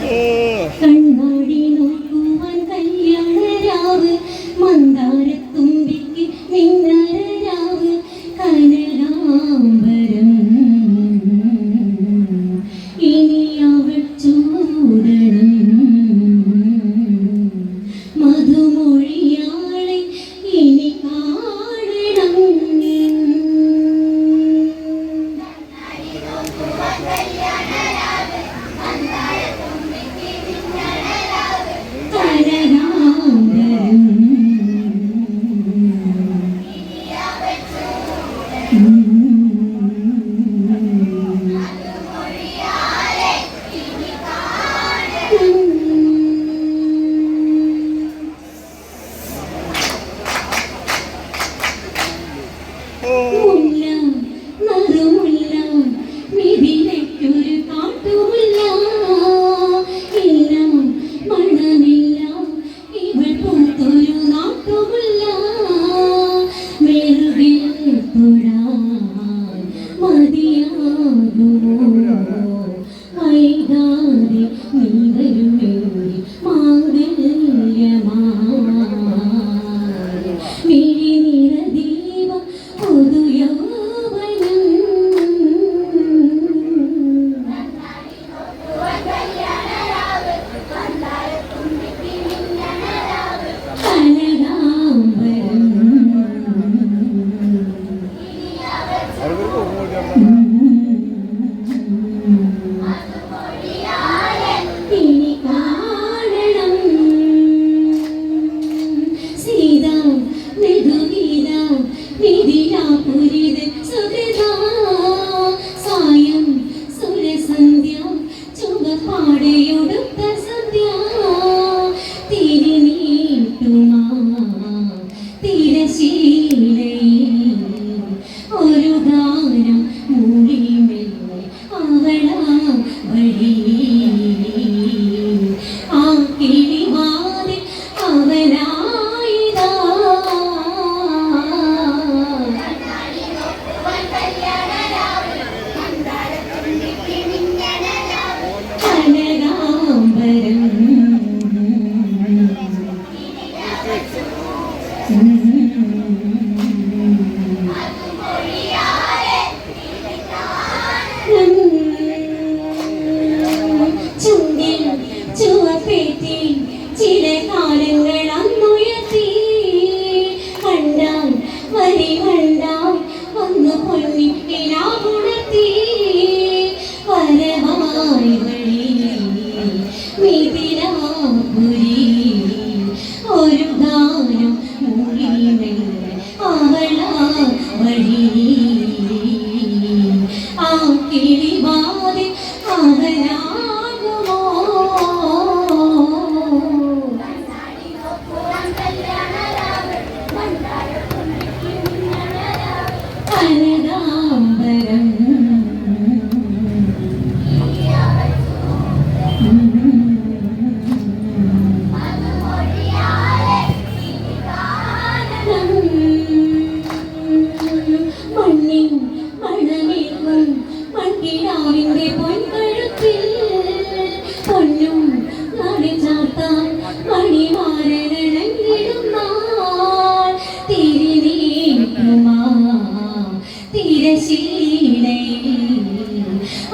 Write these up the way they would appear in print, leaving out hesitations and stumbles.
കണ്ണാടി നോക്കുവാൻ കല്യാണരാവ് മന്ദാരത്തുമ്പിക്ക് മിന്നലരാവ് കനകാംബരം ഇനി അവൾ ചൂടണം മധുമൊഴിയാളെ ഇനി കാണണം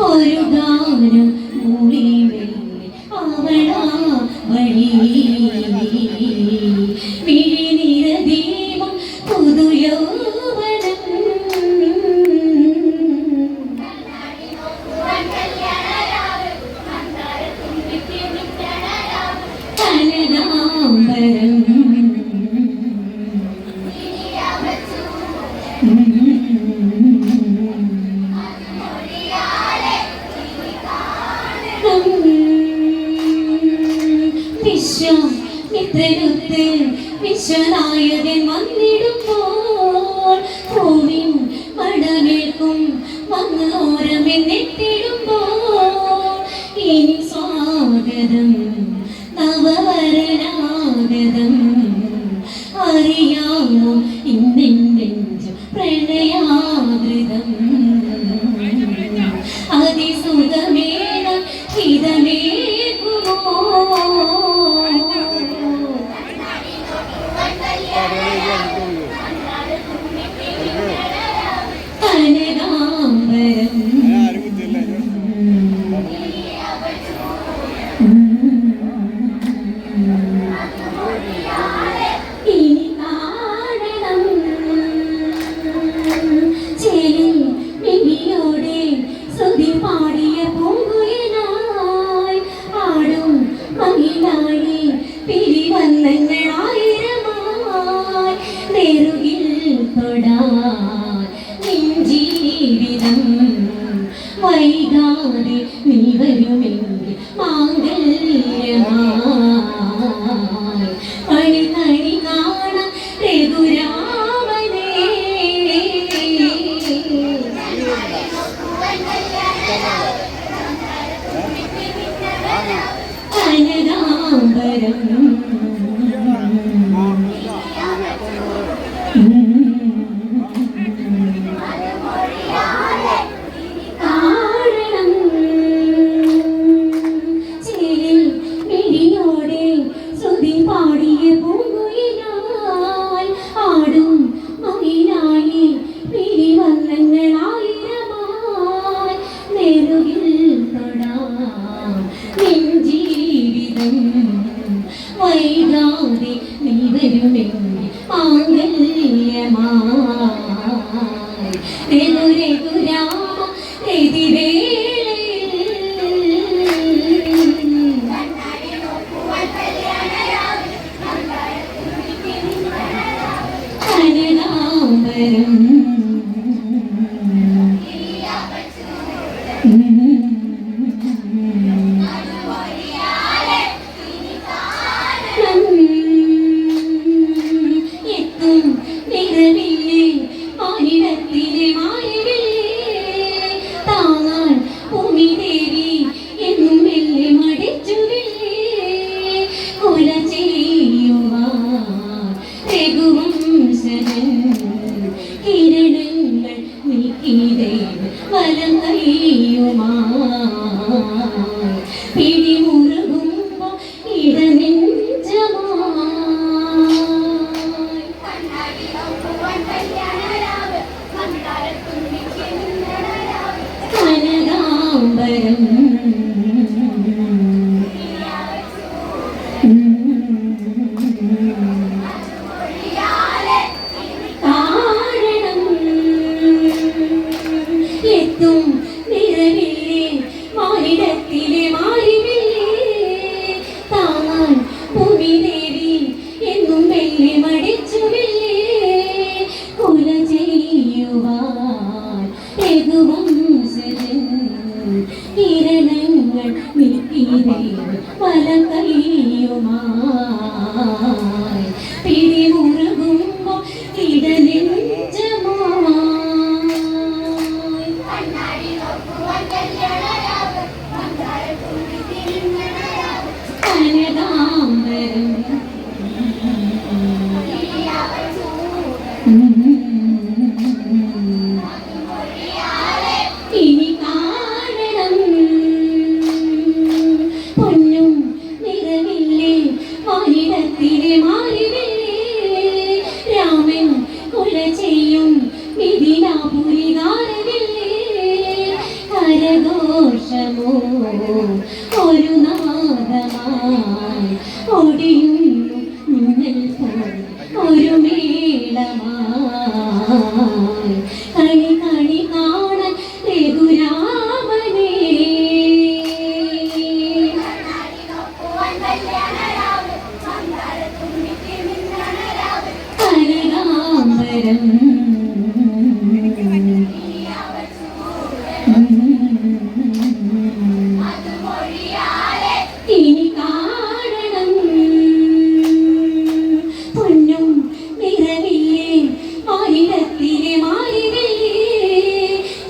ഒരു ഗാനം മൂളി അവളാ വഴി വിഴിനിര ദീപം പുതുയൗവനം കനകാംബരം വിശ്വാമിത്രനൊത്ത് വിശ്വനായകൻ വന്നിടുമ്പോൾ ഭൂമിൻ മടമേൽക്കും വന്ന് ഓരമെന്നെത്തിടുമ്പോൾ ഇനി സ്വാഗതം നവവരനാഗതം അറിയാമോ ഇന്നെൻ്റെ പ്രണയാമൃതം അതിസുഖമേണ ഹിതമേകുമോ വൈകാതെ നീ വരുമെങ്കിൽ മാംഗല്യമായി രഘുരഘുരാമ കനകാംബരം എത്തും നിറവില്ലേ മാനിടത്തിലെ മായവില്ലേ താങ്ങാൻ ഭൂമി ദേവി എന്നും മെല്ലെ മടിച്ചുവില്ലേ കൊല ചെയ്യുവാൻ രഘുവംശജൻ കിരണങ്ങൾ നീക്കിദേവ് വലം കയ്യുമായി പിടിമുറുകുമ്പോ ഇടനെഞ്ചമായി കനകാംബരം കാരണം എത്തും നിറവില്ലേ മാനിടത്തിലെ മാറിവില്ലേ താങ്ങാൻ ഭൂമി ദേവി എന്നും മെല്ലെ മടിച്ചുവില്ലേ കൊല ചെയ്യുവാൻ രഘുവംശജൻ കിരണങ്ങൾ നീക്കിദേവ് വലം കയ്യുമായി പിടിമുറുകുമ്പോ ഇടനെഞ്ചമായി കനകാംബരം ഇനി കാരണം പൊന്നും നിറവില്ലേ മാനിടത്തിലെ മാറിവില്ലേ രാമൻ കൊല ചെയ്യും മിഥിലാപുരി ഗാനവില്ലേ കരഘോഷമോ ഒരു നാദമായി ഒടിയുന്നു മുന്നിൽ പോയി ഒരു മേളമായി കണി കണി കാണാൻ രഘുരാമനേ കനകാംബരം ഇനി കാരണം പൊന്നും നിറവില്ലേ മാനിടത്തിലെ മാറിവില്ലേ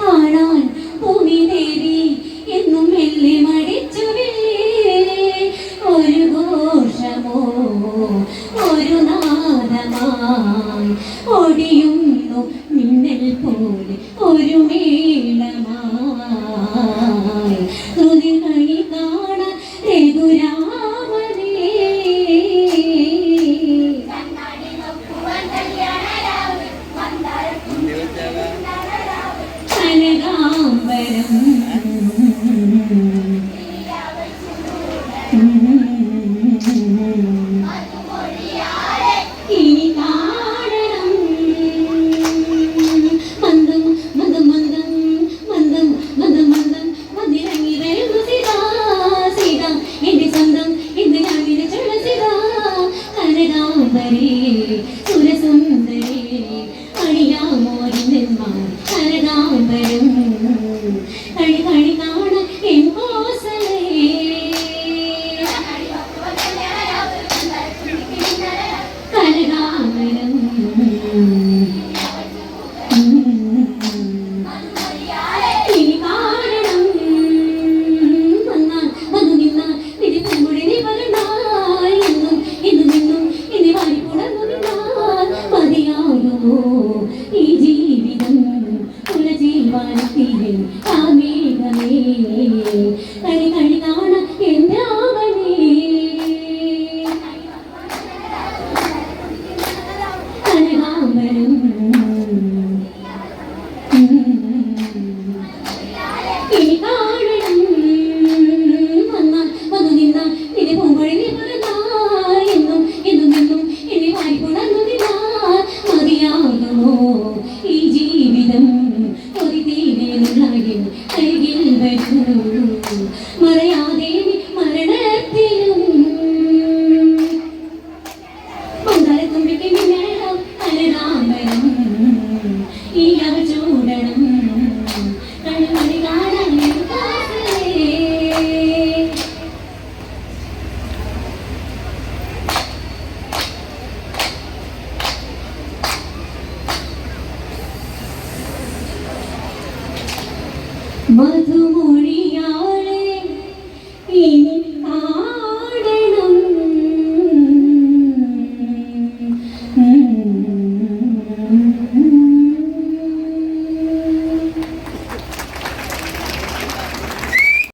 കാണാൻ ഭൂമി ദേവി എന്നും മെല്ലെ മടിച്ചുവില്ലേ ഒരു ഘോഷമോ ഒരു നാദമായി ഒടിയുന്നു മിന്നൽ പോലെ ഒരു മേളമായി തുതി കണി കാണാൻ രഘുരാമനേ കനകാംബരം ഇനി കാണണം മന്ദം മന്ദം മന്ദം മന്ദം മന്ദം മന്ദം വന്നിറങ്ങി വരുന്നു സീതാ സീതാ എന്റെ സ്വന്തം മധുമൊഴി